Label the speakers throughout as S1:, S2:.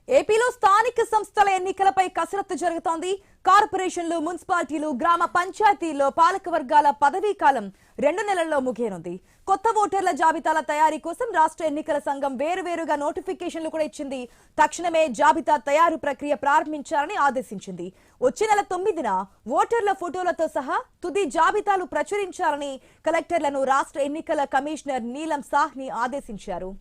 S1: ఏపీలో స్థానిక సంస్థల ఎన్నికలపై కసరత్తు జరుగుతోంది. కార్పొరేషన్లు, మున్సిపాలిటీలు, గ్రామ పంచాయతీల్లో పాలక వర్గాల పదవీ కాలం 2 నెలల్లో ముగియనుంది. కొత్త ఓటర్ల జాబితాల తయారీ కోసం రాష్ట్ర ఎన్నికల సంఘం వేరువేరుగా నోటిఫికేషన్లు కూడా ఇచ్చింది. తక్షణమే జాబితా తయారు ప్రక్రియ ప్రారంభించాలని ఆదేశించింది. వచ్చే నెల 9న ఓటర్ల ఫోటోలతో సహా తుది జాబితాలు ప్రచురించాలని కలెక్టర్లను రాష్ట్ర ఎన్నికల కమిషనర్ నీలం సాహ్ని ఆదేశించారు.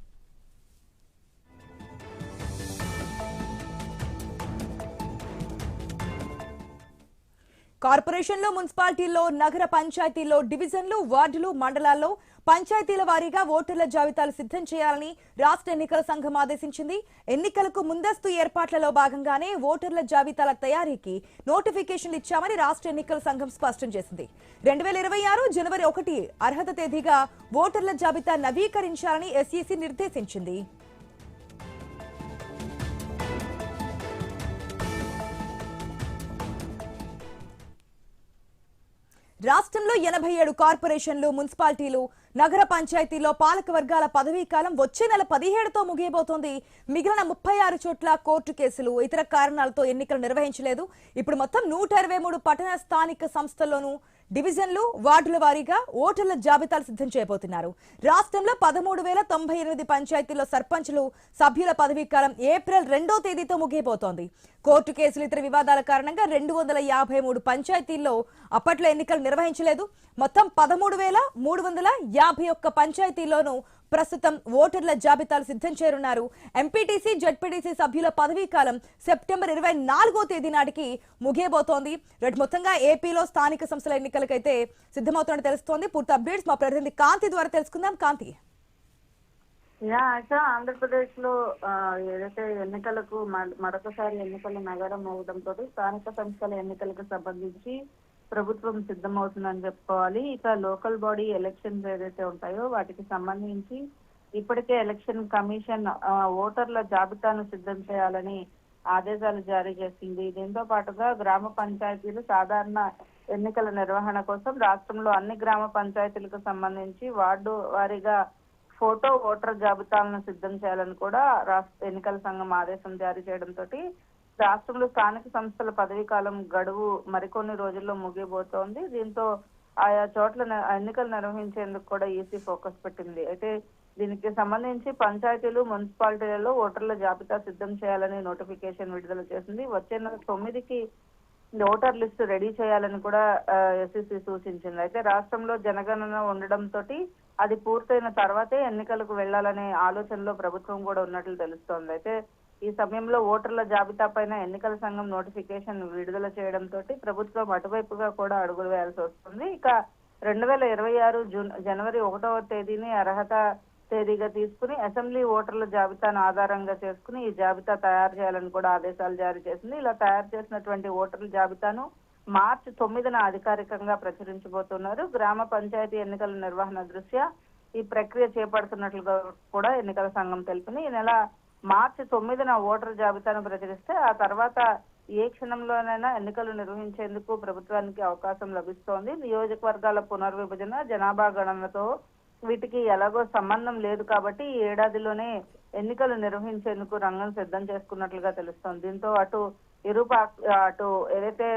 S1: కార్పొరేషన్లో, మున్సిపాలిటీల్లో, నగర పంచాయతీల్లో, డివిజన్లు, వార్డులు, మండలాల్లో పంచాయతీల వారీగా ఓటర్ల జాబితాలు సిద్ధం చేయాలని రాష్ట్ర ఎన్నికల సంఘం ఆదేశించింది. ఎన్నికలకు ముందస్తు ఏర్పాట్లలో భాగంగానే ఓటర్ల జాబితాల తయారీకి నోటిఫికేషన్లు ఇచ్చామని రాష్ట్ర ఎన్నికల సంఘం స్పష్టం చేసింది. 2026 జనవరి 1 అర్హత తేదీగా ఓటర్ల జాబితా నవీకరించాలని ఎస్ఈసీ నిర్దేశించింది. రాష్ట్రంలో 87 కార్పొరేషన్లు, మున్సిపాలిటీలు, నగర పంచాయతీల్లో పాలక వర్గాల పదవీ కాలం వచ్చే నెల 17తో ముగియబోతోంది. మిగిలిన 36 చోట్ల కోర్టు కేసులు, ఇతర కారణాలతో ఎన్నికలు నిర్వహించలేదు. ఇప్పుడు మొత్తం 123 పట్టణ స్థానిక సంస్థల్లోనూ డివిజన్లు, వార్డుల వారీగా ఓటర్ల జాబితాలు సిద్ధం చేయబోతున్నారు. రాష్ట్రంలో 13,098 పంచాయతీల్లో సర్పంచులు, సభ్యుల పదవీ కాలం ఏప్రిల్ 2వ తేదీతో ముగియబోతోంది. కోర్టు కేసులు, ఇతర వివాదాల కారణంగా 253 పంచాయతీల్లో అప్పట్లో ఎన్నికలు నిర్వహించలేదు. మొత్తం 13,351 పంచాయతీల్లోనూ ప్రస్తుతం ఓటర్ల జాబితాలు సిద్ధం చేయనున్నారు. ఎంపీటీసీ, జడ్పీటీసీ సభ్యుల పదవీ కాలం సెప్టెంబర్ 24వ తేదీ నాటికి ముగియబోతోంది. మొత్తంగా ఏపీలో స్థానిక సంస్థల ఎన్నికలకైతే సిద్ధమవుతున్నట్టు తెలుస్తోంది. పూర్తి అప్డేట్స్ మా ప్రతినిధి కాంతి ద్వారా తెలుసుకుందాం. కాంతి,
S2: ఆంధ్రప్రదేశ్ లో ఏదైతే ఎన్నికలకు మరొకసారి ఎన్నికల నగరం అవడంతో స్థానిక సంస్థల ఎన్నికలకు సంబంధించి ప్రభుత్వం సిద్ధమవుతుందని చెప్పుకోవాలి. ఇక లోకల్ బాడీ ఎలక్షన్స్ ఏదైతే ఉంటాయో వాటికి సంబంధించి ఇప్పటికే ఎలక్షన్ కమిషన్ ఓటర్ల జాబితాను సిద్ధం చేయాలని ఆదేశాలు జారీ చేసింది. దీంతో పాటుగా గ్రామ పంచాయతీలు సాధారణ ఎన్నికల నిర్వహణ కోసం రాష్ట్రంలో అన్ని గ్రామ పంచాయతీలకు సంబంధించి వార్డు వారీగా ఫోటో ఓటర్ జాబితాలను సిద్ధం చేయాలని కూడా రాష్ట్ర ఎన్నికల సంఘం ఆదేశం జారీ చేయడంతో రాష్ట్రంలో స్థానిక సంస్థల పదవీ కాలం గడువు మరికొన్ని రోజుల్లో ముగియబోతోంది. దీంతో ఆయా చోట్ల ఎన్నికలు నిర్వహించేందుకు కూడా ఈసీ ఫోకస్ పెట్టింది. అయితే దీనికి సంబంధించి పంచాయతీలు, మున్సిపాలిటీలలో ఓటర్ల జాబితా సిద్ధం చేయాలని నోటిఫికేషన్ విడుదల చేసింది. వచ్చే నెల 9కి ఓటర్ లిస్టు రెడీ చేయాలని కూడా ఎస్ఈసీ సూచించింది. అయితే రాష్ట్రంలో జనగణన ఉండడంతో అది పూర్తయిన తర్వాతే ఎన్నికలకు వెళ్లాలనే ఆలోచనలో ప్రభుత్వం కూడా ఉన్నట్లు తెలుస్తోంది. అయితే ఈ సమయంలో ఓటర్ల జాబితా పైన ఎన్నికల సంఘం నోటిఫికేషన్ విడుదల చేయడంతో ప్రభుత్వం అటువైపుగా కూడా అడుగులు వేయాల్సి వస్తుంది. ఇక 2026 జనవరి 1వ తేదీని అర్హత తేదీగా తీసుకుని అసెంబ్లీ ఓటర్ల జాబితాను ఆధారంగా చేసుకుని ఈ జాబితా తయారు చేయాలని కూడా ఆదేశాలు జారీ చేసింది. ఇలా తయారు చేసినటువంటి ఓటర్ల జాబితాను మార్చి 9న అధికారికంగా ప్రచురించబోతున్నారు. గ్రామ పంచాయతీ ఎన్నికల నిర్వహణ దృష్ట్యా ఈ ప్రక్రియ చేపడుతున్నట్లుగా కూడా ఎన్నికల సంఘం తెలిపింది. ఈ నెల మార్చి 9న ఓటర్ జాబితాను ప్రచురిస్తే ఆ తర్వాత ఏ క్షణంలోనైనా ఎన్నికలు నిర్వహించేందుకు ప్రభుత్వానికి అవకాశం లభిస్తోంది. నియోజకవర్గాల పునర్విభజన, జనాభా గణనతో వీటికి ఎలాగో సంబంధం లేదు కాబట్టి ఈ ఏడాదిలోనే ఎన్నికలు నిర్వహించేందుకు రంగం సిద్ధం చేసుకున్నట్లుగా తెలుస్తోంది. దీంతో అటు ఏదైతే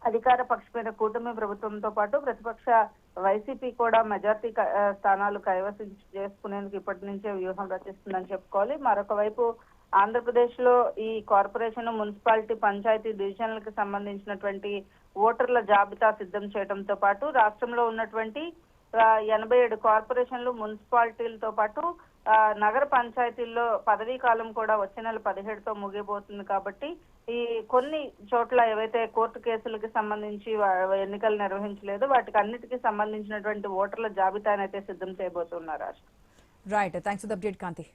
S2: అధికార పక్షమైన కూటమి ప్రభుత్వంతో పాటు ప్రతిపక్ష వైసీపీ కూడా మెజార్టీ స్థానాలు కైవసం చేసుకునేందుకు ఇప్పటి నుంచే వ్యూహం రచిస్తుందని చెప్పుకోవాలి. మరొక వైపు ఆంధ్రప్రదేశ్ లో ఈ కార్పొరేషన్, మున్సిపాలిటీ, పంచాయతీ డివిజన్లకు సంబంధించినటువంటి ఓటర్ల జాబితా సిద్ధం చేయడంతో పాటు రాష్ట్రంలో ఉన్నటువంటి 87 కార్పొరేషన్లు, మున్సిపాలిటీలతో పాటు నగర పంచాయతీల్లో పదవీ కాలం కూడా వచ్చే నెల 17తో ముగియబోతుంది. కాబట్టి ఈ కొన్ని చోట్ల ఏవైతే కోర్టు కేసులకు సంబంధించి ఎన్నికలు నిర్వహించలేదు వాటికి అన్నిటికీ సంబంధించినటువంటి ఓటర్ల జాబితానైతే సిద్ధం చేయబోతున్నారు.
S1: Right, thanks for the update Kanthi.